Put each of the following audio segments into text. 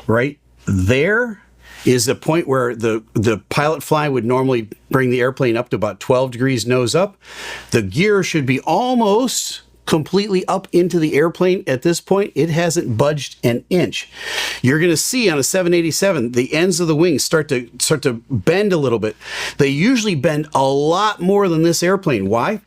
right there is the point where the pilot flying would normally bring the airplane up to about 12 degrees nose up. The gear should be almost completely up into the airplane at this point. It hasn't budged an inch. You're going to see on a 787 the ends of the wings start to bend a little bit. They usually bend a lot more than this airplane. Why?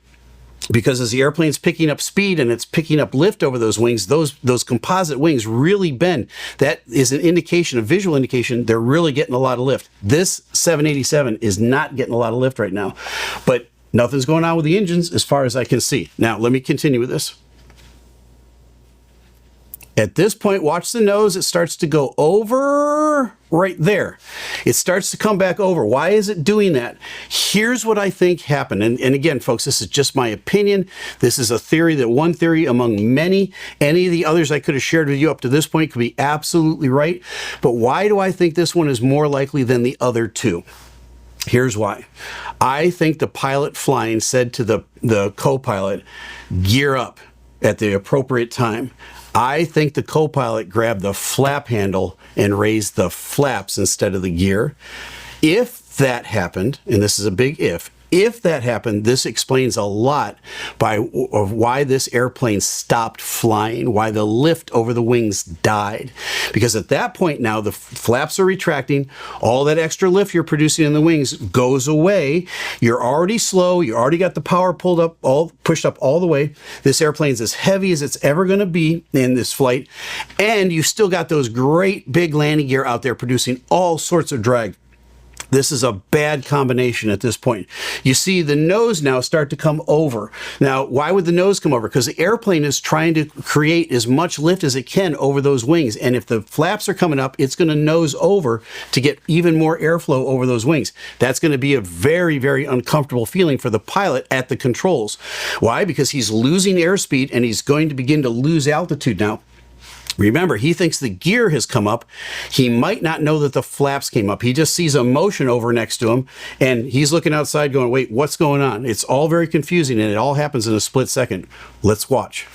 Because as the airplane's picking up speed and it's picking up lift over those wings, those composite wings really bend. That is an indication, a visual indication, they're really getting a lot of lift. This 787 is not getting a lot of lift right now, but nothing's going on with the engines as far as I can see. Now, let me continue with this. At this point, watch the nose. It starts to go over right there. It starts to come back over. Why is it doing that? Here's what I think happened. And again, folks, this is just my opinion. This is a theory, that one theory among many. Any of the others I could have shared with you up to this point could be absolutely right. But why do I think this one is more likely than the other two? Here's why. I think the pilot flying said to the co-pilot, gear up at the appropriate time. I think the co-pilot grabbed the flap handle and raised the flaps instead of the gear. If that happened, and this is a big if that happened, this explains a lot of why this airplane stopped flying, why the lift over the wings died. Because at that point now, the flaps are retracting, all that extra lift you're producing in the wings goes away. You're already slow, you already got the power pushed up all the way. This airplane's as heavy as it's ever going to be in this flight, and you still got those great big landing gear out there producing all sorts of drag. This is a bad combination at this point. You see the nose now start to come over. Now, why would the nose come over? Because the airplane is trying to create as much lift as it can over those wings. And if the flaps are coming up, it's going to nose over to get even more airflow over those wings. That's going to be a very, very uncomfortable feeling for the pilot at the controls. Why? Because he's losing airspeed and he's going to begin to lose altitude now. Remember, he thinks the gear has come up. He might not know that the flaps came up. He just sees a motion over next to him, and he's looking outside going, wait, what's going on? It's all very confusing, and it all happens in a split second. Let's watch.